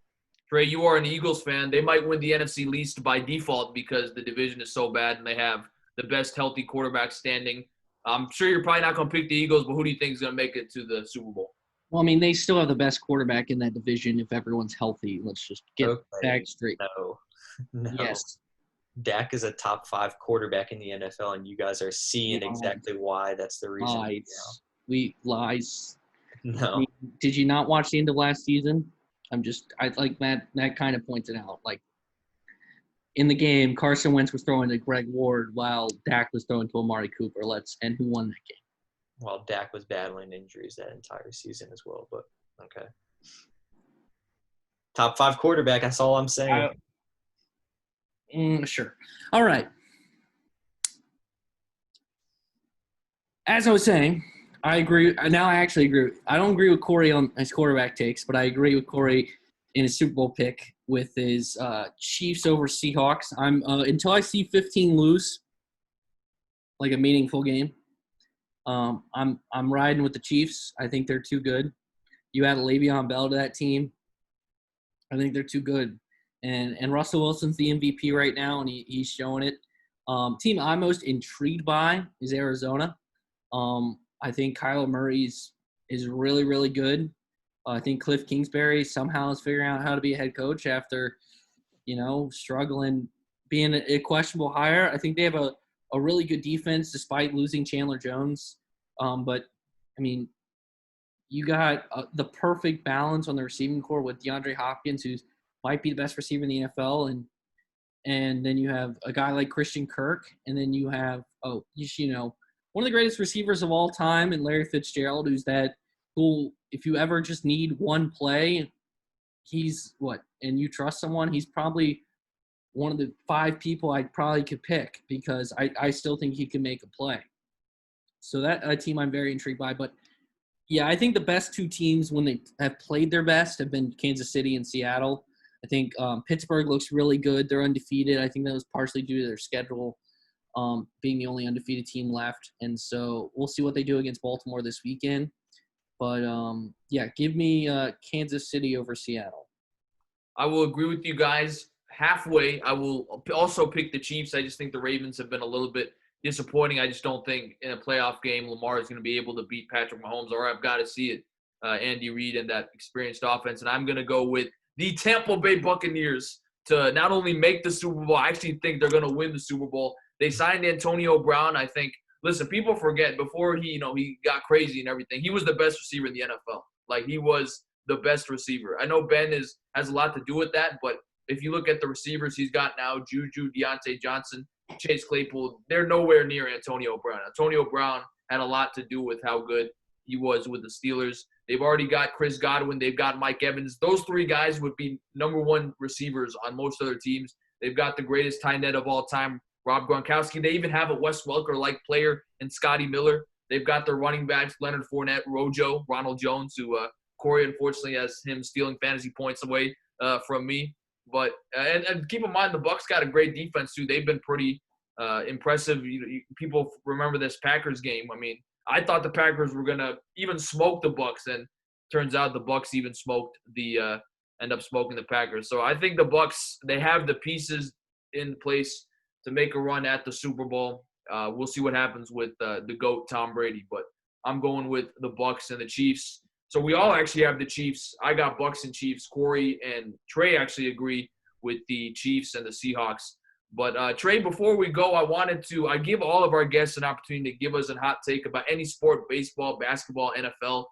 Trey, you are an Eagles fan. They might win the NFC least by default because the division is so bad and they have the best healthy quarterback standing. I'm sure you're probably not going to pick the Eagles, but who do you think is going to make it to the Super Bowl? Well, they still have the best quarterback in that division if everyone's healthy. Let's just get back straight. No. Yes. Dak is a top 5 quarterback in the NFL, and you guys are seeing exactly why that's the reason. Lies. No. Did you not watch the end of last season? I like that kind of points it out. Like, in the game, Carson Wentz was throwing to Greg Ward while Dak was throwing to Amari Cooper. And who won that game? Well, Dak was battling injuries that entire season as well, but okay. Top 5 quarterback, that's all I'm saying. Sure. All right. As I was saying, I agree. Now I actually agree. I don't agree with Cory on his quarterback takes, but I agree with Cory in his Super Bowl pick with his Chiefs over Seahawks. I'm until I see 15 lose, like a meaningful game. I'm riding with the Chiefs. I think they're too good. You add Le'Veon Bell to that team. I think they're too good. And Russell Wilson's the MVP right now, and he's showing it. Team I'm most intrigued by is Arizona. I think Kyler Murray is really, really good. I think Cliff Kingsbury somehow is figuring out how to be a head coach after, struggling, being a questionable hire. I think they have a really good defense despite losing Chandler Jones. But, you got the perfect balance on the receiving core with DeAndre Hopkins, who might be the best receiver in the NFL, and then you have a guy like Christian Kirk, and then you have one of the greatest receivers of all time, and Larry Fitzgerald, who if you ever just need one play, and you trust someone, he's probably one of the 5 people I probably could pick because I still think he can make a play. So that a team I'm very intrigued by. But, yeah, I think the best 2 teams when they have played their best have been Kansas City and Seattle. I think Pittsburgh looks really good. They're undefeated. I think that was partially due to their schedule being the only undefeated team left. And so we'll see what they do against Baltimore this weekend. But, give me Kansas City over Seattle. I will agree with you guys halfway. I will also pick the Chiefs. I just think the Ravens have been a little bit disappointing. I just don't think in a playoff game Lamar is going to be able to beat Patrick Mahomes, or I've got to see it, Andy Reid and that experienced offense. And I'm going to go with the Tampa Bay Buccaneers to not only make the Super Bowl, I actually think they're going to win the Super Bowl. They signed Antonio Brown. I think listen, people forget before he got crazy and everything, he was the best receiver in the NFL. Like, he was the best receiver. I know Ben has a lot to do with that, but if you look at the receivers he's got now, Juju, Deontay Johnson, Chase Claypool, they're nowhere near Antonio Brown. Antonio Brown had a lot to do with how good he was with the Steelers. They've already got Chris Godwin. They've got Mike Evans. Those three guys would be number one receivers on most other teams. They've got the greatest tight end of all time, Rob Gronkowski. They even have a Wes Welker-like player in Scotty Miller. They've got their running backs, Leonard Fournette, Rojo, Ronald Jones, who Corey unfortunately has him stealing fantasy points away from me. But and keep in mind, the Bucs got a great defense too. They've been pretty impressive. People remember this Packers game. I mean, I thought the Packers were gonna even smoke the Bucs, and turns out the Bucs even end up smoking the Packers. So I think the Bucs, they have the pieces in place to make a run at the Super Bowl. We'll see what happens with the GOAT Tom Brady, but I'm going with the Bucs and the Chiefs. So we all actually have the Chiefs. I got Bucs and Chiefs. Corey and Trey actually agree with the Chiefs and the Seahawks. But Trey, before we go, I give all of our guests an opportunity to give us a hot take about any sport: baseball, basketball, NFL.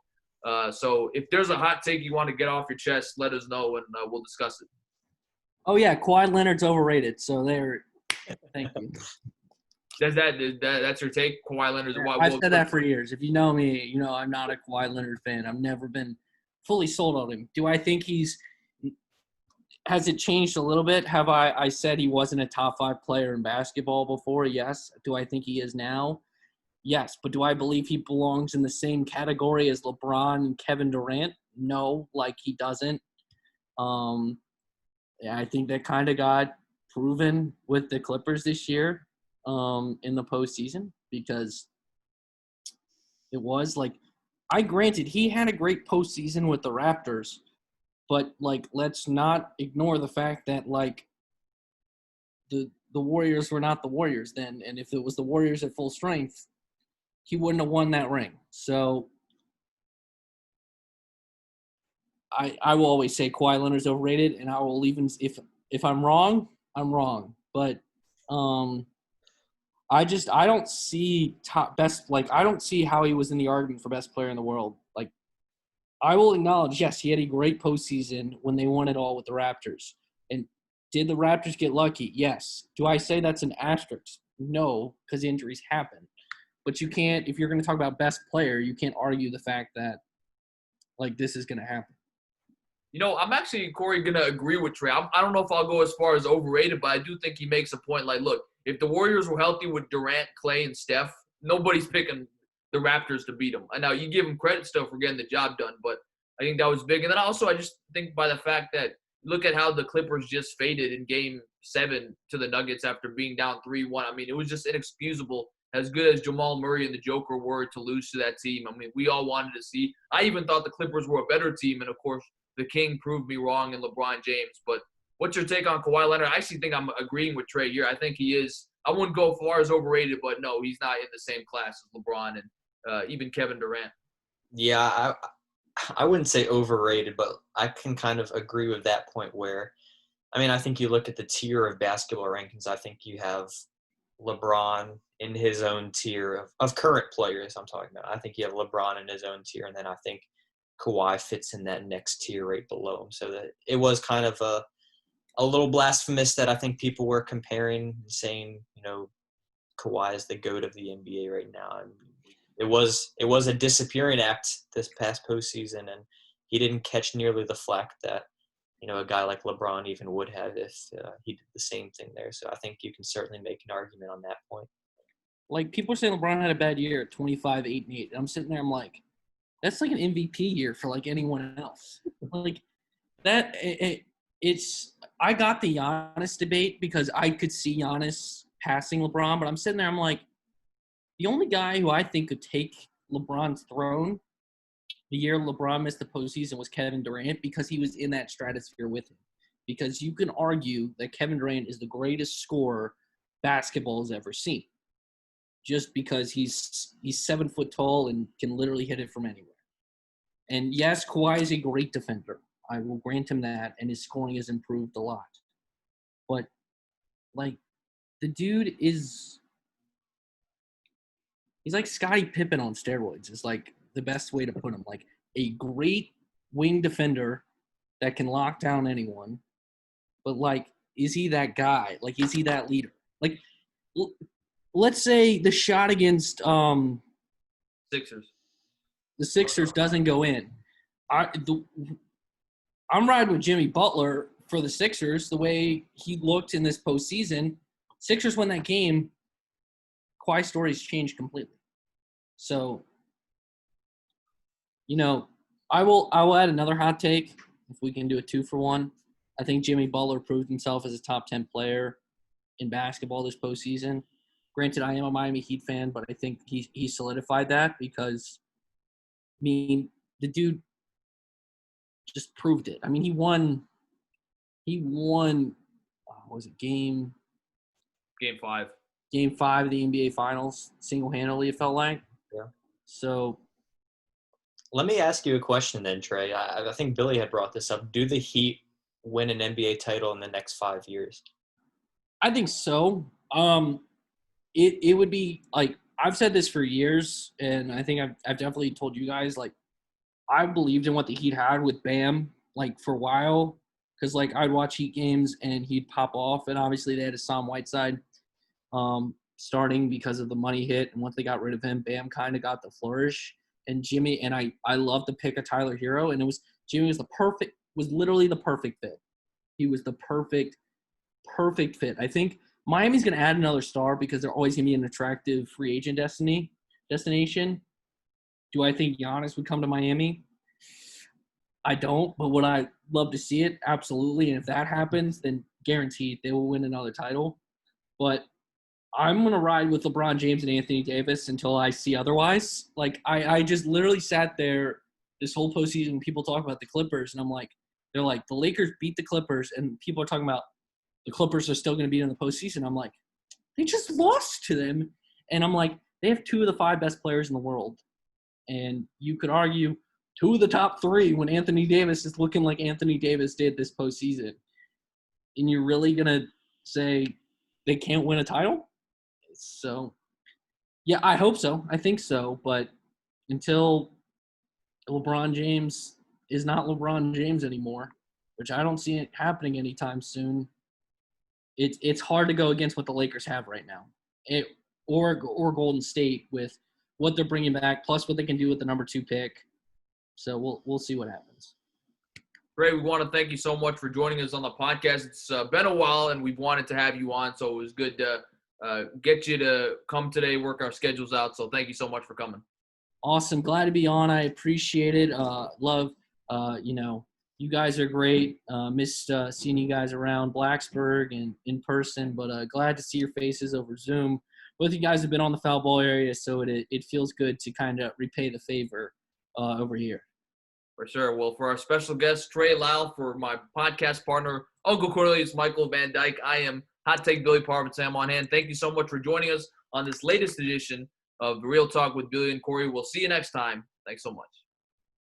So if there's a hot take you want to get off your chest, let us know and we'll discuss it. Oh yeah, Kawhi Leonard's overrated. So thank you. That's your take? Kawhi Leonard's I've said that for years. If you know me, you know I'm not a Kawhi Leonard fan. I've never been fully sold on him. Do I think has it changed a little bit? Have I said he wasn't a top 5 player in basketball before? Yes. Do I think he is now? Yes. But do I believe he belongs in the same category as LeBron and Kevin Durant? No, like he doesn't. Yeah, I think that kind of got proven with the Clippers this year in the postseason, because it was like, granted he had a great postseason with the Raptors, but like let's not ignore the fact that like the Warriors were not the Warriors then, and if it was the Warriors at full strength, he wouldn't have won that ring. So I will always say Kawhi Leonard's overrated, and I will even if I'm wrong, I'm wrong. But I don't see I don't see how he was in the argument for best player in the world. Like, I will acknowledge, yes, he had a great postseason when they won it all with the Raptors. And did the Raptors get lucky? Yes. Do I say that's an asterisk? No, because injuries happen. But you can't, if you're going to talk about best player, you can't argue the fact that like this is going to happen. I'm actually, Corey, going to agree with Trey. I don't know if I'll go as far as overrated, but I do think he makes a point. Like, look, if the Warriors were healthy with Durant, Clay, and Steph, nobody's picking the Raptors to beat them. And now you give them credit still for getting the job done, but I think that was big. And then also I just think by the fact that look at how the Clippers just faded in Game 7 to the Nuggets after being down 3-1. I mean, it was just inexcusable. As good as Jamal Murray and the Joker were to lose to that team, I mean, we all wanted to see. I even thought the Clippers were a better team, and of course, the King proved me wrong in LeBron James. But what's your take on Kawhi Leonard? I actually think I'm agreeing with Trey here. I think he is. I wouldn't go far as overrated, but no, he's not in the same class as LeBron and even Kevin Durant. Yeah, I wouldn't say overrated, but I can kind of agree with that point where, I mean, I think you look at the tier of basketball rankings, I think you have LeBron in his own tier of current players I'm talking about. I think you have LeBron in his own tier, and then I think Kawhi fits in that next tier right below him. So that it was kind of a little blasphemous that I think people were comparing and saying, Kawhi is the GOAT of the NBA right now. And it was a disappearing act this past postseason, and he didn't catch nearly the flack that, a guy like LeBron even would have if he did the same thing there. So I think you can certainly make an argument on that point. Like, people are saying LeBron had a bad year at 25, 8, and 8. And I'm sitting there, I'm like, that's like an MVP year for like anyone else. Like that, I got the Giannis debate because I could see Giannis passing LeBron, but I'm sitting there, I'm like, the only guy who I think could take LeBron's throne the year LeBron missed the postseason was Kevin Durant, because he was in that stratosphere with him. Because you can argue that Kevin Durant is the greatest scorer basketball has ever seen, just because he's 7 foot tall and can literally hit it from anywhere. And yes, Kawhi is a great defender. I will grant him that, and his scoring has improved a lot. But, like, the dude is He's like Scottie Pippen on steroids. Is like the best way to put him. Like a great wing defender that can lock down anyone, but like, is he that guy? Like, is he that leader? Like, let's say the shot against Sixers. the Sixers doesn't go in. I'm riding with Jimmy Butler for the Sixers. The way he looked in this postseason, Sixers win that game. Kawhi's story's changed completely. So, I will add another hot take if we can do a 2-for-1. I think Jimmy Butler proved himself as a top 10 player in basketball this postseason. Granted, I am a Miami Heat fan, but I think he solidified that because, I mean, the dude just proved it. I mean, he won. What was it, game 5. Game 5 of the NBA Finals single-handedly? It felt like. Yeah. So, let me ask you a question then, Trey. I think Billy had brought this up. Do the Heat win an NBA title in the next 5 years? I think so. It would be like, I've said this for years, and I think I've definitely told you guys, like, I believed in what the Heat had with Bam, like, for a while, because, like, I'd watch Heat games and he'd pop off, and obviously they had Hassan Whiteside starting because of the money hit, and once they got rid of him, Bam kind of got the flourish. And Jimmy, and I love to pick a Tyler Hero, and Jimmy was literally the perfect fit. He was the perfect fit. I think Miami's going to add another star because they're always going to be an attractive free agent destination. Do I think Giannis would come to Miami? I don't, but would I love to see it? Absolutely. And if that happens, then guaranteed they will win another title. But I'm going to ride with LeBron James and Anthony Davis until I see otherwise. Like, I just literally sat there this whole postseason, people talk about the Clippers, and I'm like, they're like, the Lakers beat the Clippers, and people are talking about the Clippers are still going to be in the postseason. I'm like, they just lost to them. And I'm like, they have 2 of the 5 best players in the world. And you could argue 2 of the top 3 when Anthony Davis is looking like Anthony Davis did this postseason. And you're really going to say they can't win a title? So, yeah, I hope so. I think so. But until LeBron James is not LeBron James anymore, which I don't see it happening anytime soon, it's hard to go against what the Lakers have right now, or Golden State with what they're bringing back, plus what they can do with the number 2 pick. So we'll see what happens. Ray, we want to thank you so much for joining us on the podcast. It's been a while, and we've wanted to have you on, so it was good to get you to come today, work our schedules out. So thank you so much for coming. Awesome. Glad to be on. I appreciate it. Love, you guys are great. Missed seeing you guys around Blacksburg and in person, but glad to see your faces over Zoom. Both you guys have been on the foul ball area, so it feels good to kind of repay the favor over here. For sure. Well, for our special guest, Trey Lyle, for my podcast partner, Uncle Cornelius Michael Van Dyke, I am Hot Take Billy Parvatam on hand. Thank you so much for joining us on this latest edition of Real Talk with Billy and Cory. We'll see you next time. Thanks so much.